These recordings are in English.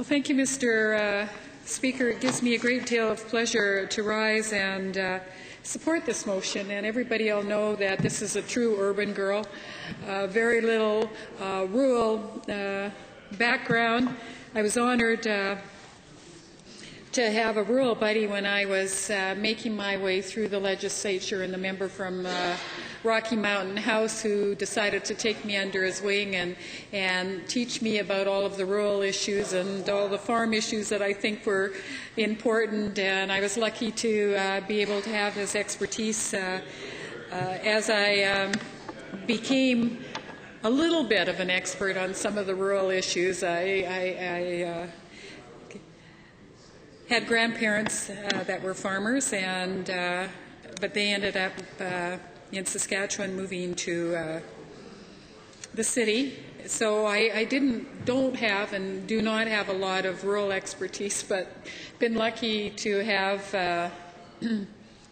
Well, thank you, Mr. Speaker. It gives me a great deal of pleasure to rise and support this motion. And everybody will know that this is a true urban girl, very little rural background. I was honored to have a rural buddy when I was making my way through the legislature, and the member from Rocky Mountain House who decided to take me under his wing and teach me about all of the rural issues and all the farm issues that I think were important. And I was lucky to be able to have his expertise as I became a little bit of an expert on some of the rural issues. I had grandparents that were farmers, and but they ended up in Saskatchewan moving to the city. So I don't have and do not have a lot of rural expertise, but been lucky to have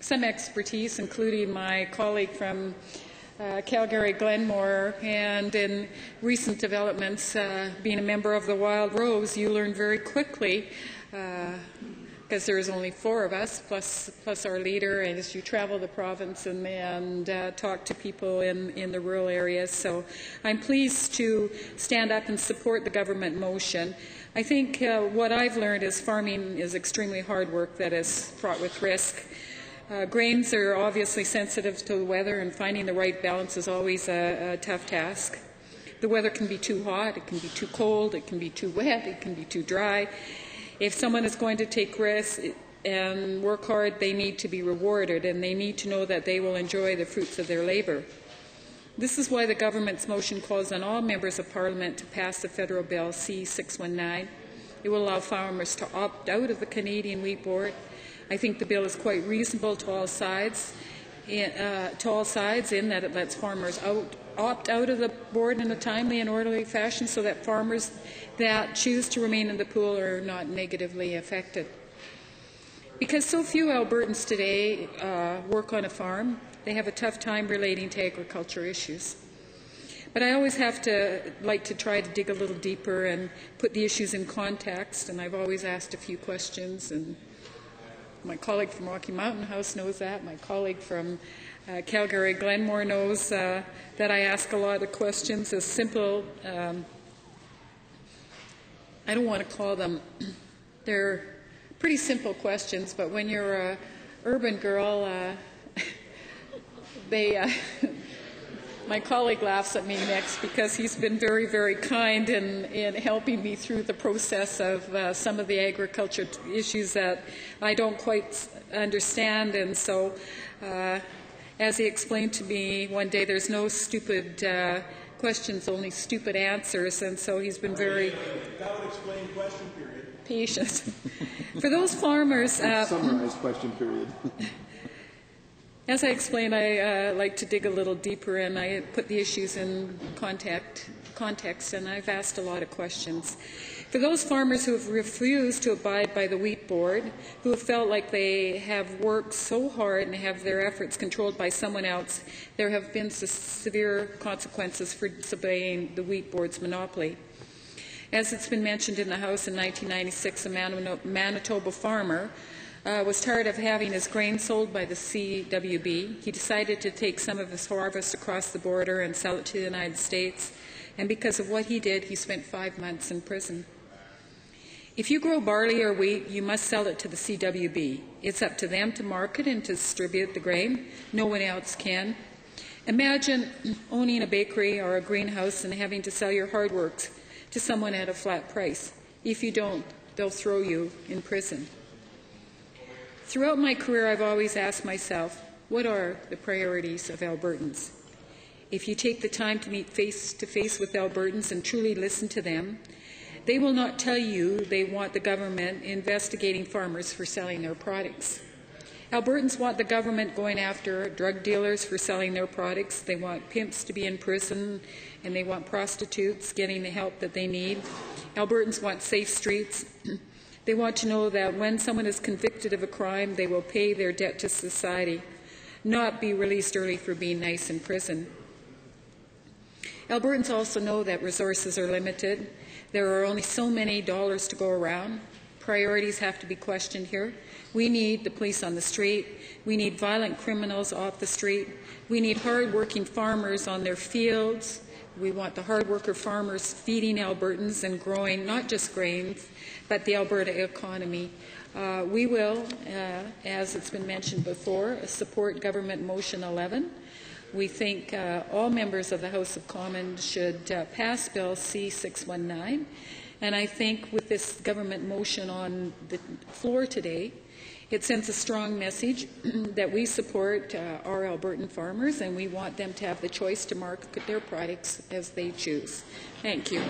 some expertise, including my colleague from Calgary Glenmore, and in recent developments, being a member of the Wild Rose, you learn very quickly, because there's only 4 of us, plus our leader, and as you travel the province and talk to people in the rural areas. So I'm pleased to stand up and support the government motion. I think what I've learned is farming is extremely hard work that is fraught with risk. Grains are obviously sensitive to the weather, and finding the right balance is always a tough task. The weather can be too hot, it can be too cold, it can be too wet, it can be too dry. If someone is going to take risks and work hard, they need to be rewarded, and they need to know that they will enjoy the fruits of their labour. This is why the government's motion calls on all members of Parliament to pass the federal bill C-619. It will allow farmers to opt out of the Canadian Wheat Board. I think the bill is quite reasonable to all sides in that it lets farmers opt out of the board in a timely and orderly fashion, so that farmers that choose to remain in the pool are not negatively affected. Because so few Albertans today work on a farm, they have a tough time relating to agriculture issues. But I always like to try to dig a little deeper and put the issues in context, and I've always asked a few questions, and my colleague from Rocky Mountain House knows that. My colleague from Calgary Glenmore knows that I ask a lot of questions as simple. I don't want to call them, they're pretty simple questions, but when you're an urban girl, my colleague laughs at me next because he's been very, very kind in helping me through the process of some of the agriculture issues that I don't quite understand. And so, as he explained to me one day, there's no stupid questions, only stupid answers. And so he's been very patient. For those farmers... Summarized question period. As I explained, I like to dig a little deeper, and I put the issues in context, and I've asked a lot of questions. For those farmers who have refused to abide by the Wheat Board, who have felt like they have worked so hard and have their efforts controlled by someone else, there have been severe consequences for disobeying the Wheat Board's monopoly. As it's been mentioned in the House in 1996, a Manitoba farmer was tired of having his grain sold by the CWB. He decided to take some of his harvest across the border and sell it to the United States. And because of what he did, he spent 5 months in prison. If you grow barley or wheat, you must sell it to the CWB. It's up to them to market and to distribute the grain. No one else can. Imagine owning a bakery or a greenhouse and having to sell your hard work to someone at a flat price. If you don't, they'll throw you in prison. Throughout my career, I've always asked myself, what are the priorities of Albertans? If you take the time to meet face-to-face with Albertans and truly listen to them, they will not tell you they want the government investigating farmers for selling their products. Albertans want the government going after drug dealers for selling their products. They want pimps to be in prison, and they want prostitutes getting the help that they need. Albertans want safe streets. They want to know that when someone is convicted of a crime, they will pay their debt to society, not be released early for being nice in prison. Albertans also know that resources are limited. There are only so many dollars to go around. Priorities have to be questioned here. We need the police on the street. We need violent criminals off the street. We need hard-working farmers on their fields. We want the hard worker farmers feeding Albertans and growing not just grains, but the Alberta economy. We will, as it's been mentioned before, support Government Motion 11. We think all members of the House of Commons should pass Bill C-619. And I think with this government motion on the floor today, it sends a strong message that we support our Albertan farmers and we want them to have the choice to market their products as they choose. Thank you.